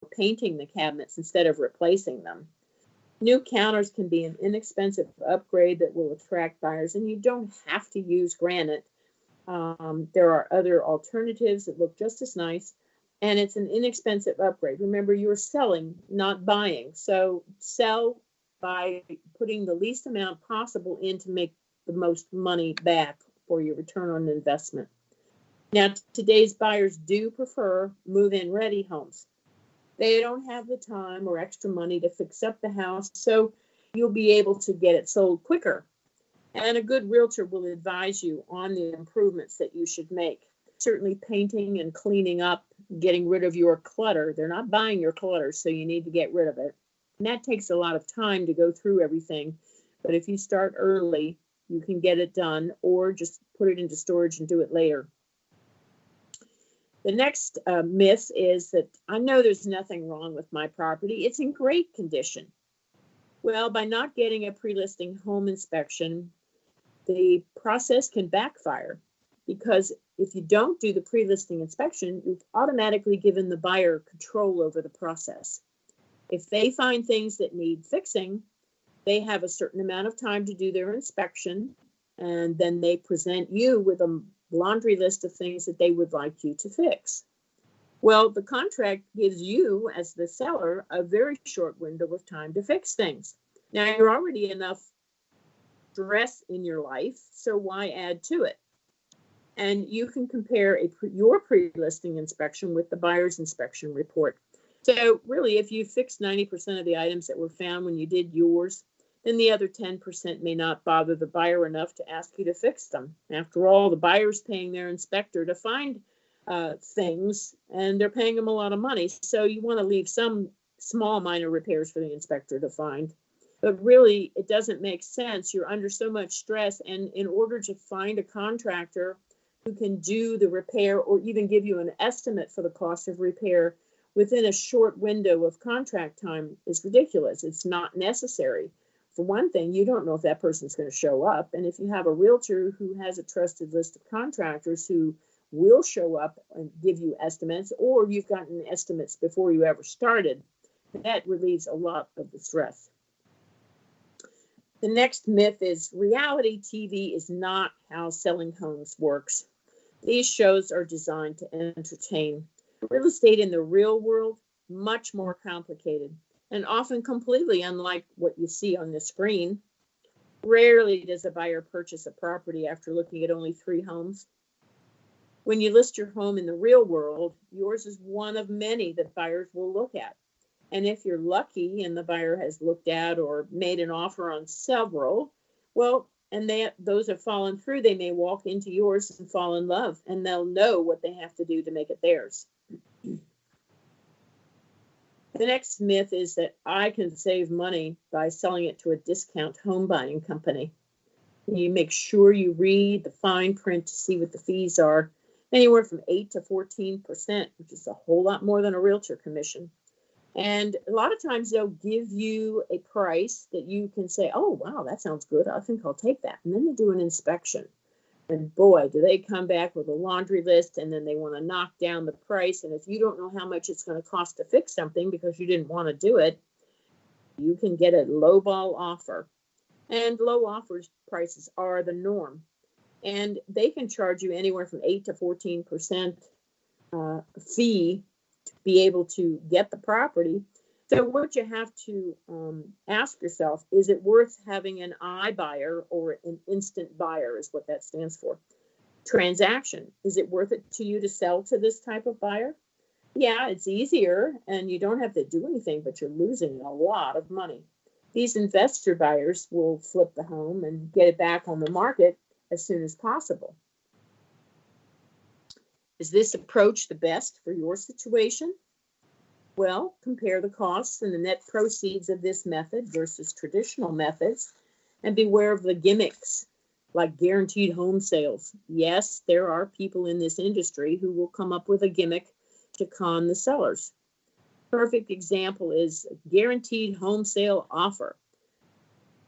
painting the cabinets instead of replacing them. New counters can be an inexpensive upgrade that will attract buyers, and you don't have to use granite. There are other alternatives that look just as nice, and it's an inexpensive upgrade. Remember, you're selling, not buying. So sell by putting the least amount possible in to make the most money back for your return on investment. Now, today's buyers do prefer move-in ready homes. They don't have the time or extra money to fix up the house, so you'll be able to get it sold quicker. And a good realtor will advise you on the improvements that you should make. Certainly painting and cleaning up, getting rid of your clutter. They're not buying your clutter, so you need to get rid of it. And that takes a lot of time to go through everything. But if you start early, you can get it done, or just put it into storage and do it later. The next myth is that I know there's nothing wrong with my property. It's in great condition. Well, by not getting a pre-listing home inspection, the process can backfire, because if you don't do the pre-listing inspection, you've automatically given the buyer control over the process. If they find things that need fixing, they have a certain amount of time to do their inspection, and then they present you with a laundry list of things that they would like you to fix. Well, the contract gives you, as the seller, a very short window of time to fix things. Now, you're already enough stress in your life, so why add to it? And you can compare your pre-listing inspection with the buyer's inspection report. So really, if you fixed 90% of the items that were found when you did yours, then the other 10% may not bother the buyer enough to ask you to fix them. After all, the buyer's paying their inspector to find things, and they're paying them a lot of money. So you want to leave some small minor repairs for the inspector to find. But really, it doesn't make sense. You're under so much stress, and in order to find a contractor who can do the repair or even give you an estimate for the cost of repair within a short window of contract time is ridiculous. It's not necessary. For one thing, you don't know if that person's going to show up. And if you have a realtor who has a trusted list of contractors who will show up and give you estimates, or you've gotten estimates before you ever started, that relieves a lot of the stress. The next myth is reality TV is not how selling homes works. These shows are designed to entertain. Real estate in the real world, much more complicated, and often completely unlike what you see on the screen. Rarely does a buyer purchase a property after looking at only 3 homes. When you list your home in the real world, yours is one of many that buyers will look at. And if you're lucky and the buyer has looked at or made an offer on several, well, and those have fallen through, they may walk into yours and fall in love, and they'll know what they have to do to make it theirs. The next myth is that I can save money by selling it to a discount home buying company. You make sure you read the fine print to see what the fees are, anywhere from 8 to 14%, which is a whole lot more than a realtor commission. And a lot of times they'll give you a price that you can say, oh, wow, that sounds good. I think I'll take that. And then they do an inspection. And boy, do they come back with a laundry list, and then they want to knock down the price. And if you don't know how much it's going to cost to fix something because you didn't want to do it, you can get a lowball offer. And low offers prices are the norm. And they can charge you anywhere from 8 to 14% fee to be able to get the property. So what you have to ask yourself, is it worth having an iBuyer or an instant buyer is what that stands for? Transaction, is it worth it to you to sell to this type of buyer? Yeah, it's easier and you don't have to do anything, but you're losing a lot of money. These investor buyers will flip the home and get it back on the market as soon as possible. Is this approach the best for your situation? Well, compare the costs and the net proceeds of this method versus traditional methods, and beware of the gimmicks like guaranteed home sales. Yes, there are people in this industry who will come up with a gimmick to con the sellers. Perfect example is guaranteed home sale offer.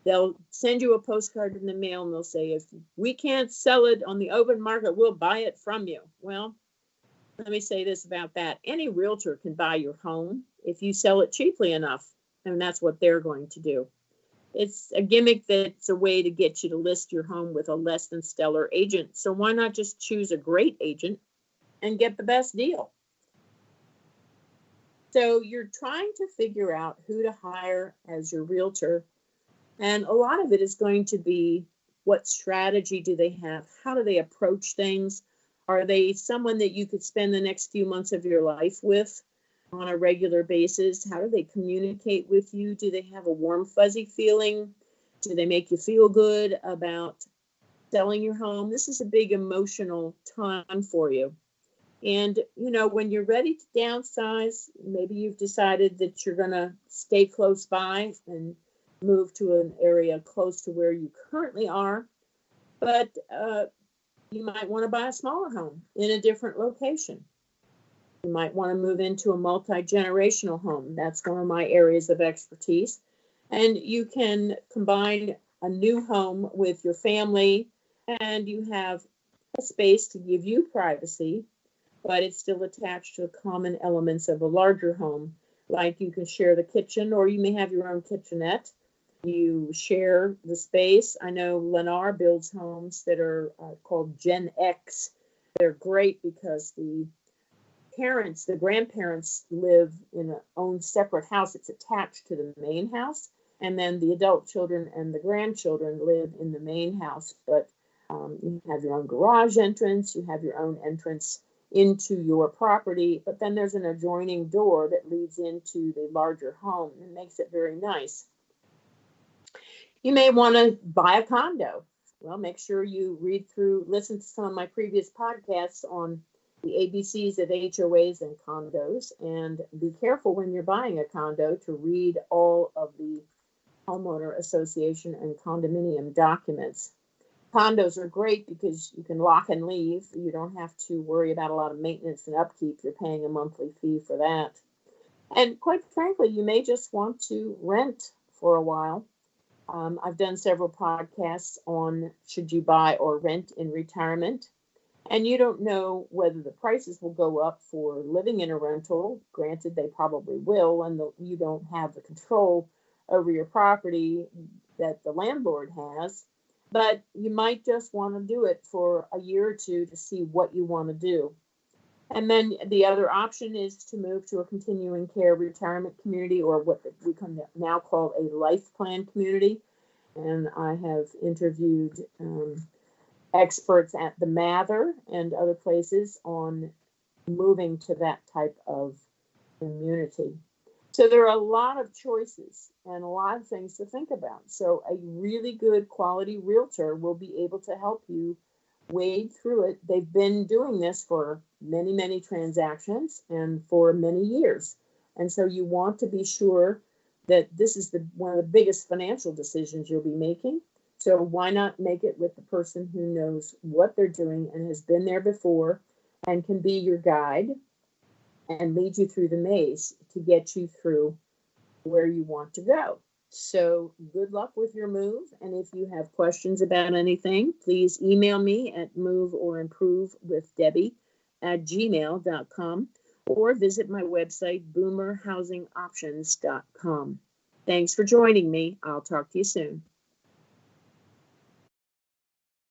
They'll send you a postcard in the mail and they'll say, if we can't sell it on the open market, we'll buy it from you. Well, let me say this about that. Any realtor can buy your home if you sell it cheaply enough. And that's what they're going to do. It's a gimmick that's a way to get you to list your home with a less than stellar agent. So why not just choose a great agent and get the best deal? So you're trying to figure out who to hire as your realtor. And a lot of it is going to be, what strategy do they have? How do they approach things? Are they someone that you could spend the next few months of your life with on a regular basis? How do they communicate with you? Do they have a warm, fuzzy feeling? Do they make you feel good about selling your home? This is a big emotional time for you. And, when you're ready to downsize, maybe you've decided that you're going to stay close by and move to an area close to where you currently are. But you might want to buy a smaller home in a different location. You might want to move into a multi-generational home. That's one of my areas of expertise. And you can combine a new home with your family, and you have a space to give you privacy, but it's still attached to the common elements of a larger home. Like you can share the kitchen, or you may have your own kitchenette. You share the space. I know Lennar builds homes that are called Gen X. They're great because the grandparents live in an own separate house. It's attached to the main house. And then the adult children and the grandchildren live in the main house. But you have your own garage entrance. You have your own entrance into your property. But then there's an adjoining door that leads into the larger home and makes it very nice. You may want to buy a condo. Well, make sure you listen to some of my previous podcasts on the ABCs of HOAs and condos, and be careful when you're buying a condo to read all of the homeowner association and condominium documents. Condos are great because you can lock and leave. You don't have to worry about a lot of maintenance and upkeep. You're paying a monthly fee for that. And quite frankly, you may just want to rent for a while. I've done several podcasts on should you buy or rent in retirement. And you don't know whether the prices will go up for living in a rental. Granted, they probably will, and you don't have the control over your property that the landlord has. But you might just want to do it for a year or two to see what you want to do. And then the other option is to move to a continuing care retirement community, or what we can now call a life plan community. And I have interviewed experts at the Mather and other places on moving to that type of community. So there are a lot of choices and a lot of things to think about. So a really good quality realtor will be able to help you wade through it. They've been doing this for many, many transactions and for many years. And so you want to be sure that this is one of the biggest financial decisions you'll be making. So why not make it with the person who knows what they're doing and has been there before and can be your guide and lead you through the maze to get you through where you want to go. So good luck with your move. And if you have questions about anything, please email me at moveorimprovewithdebbie@gmail.com or visit my website, boomerhousingoptions.com. Thanks for joining me. I'll talk to you soon.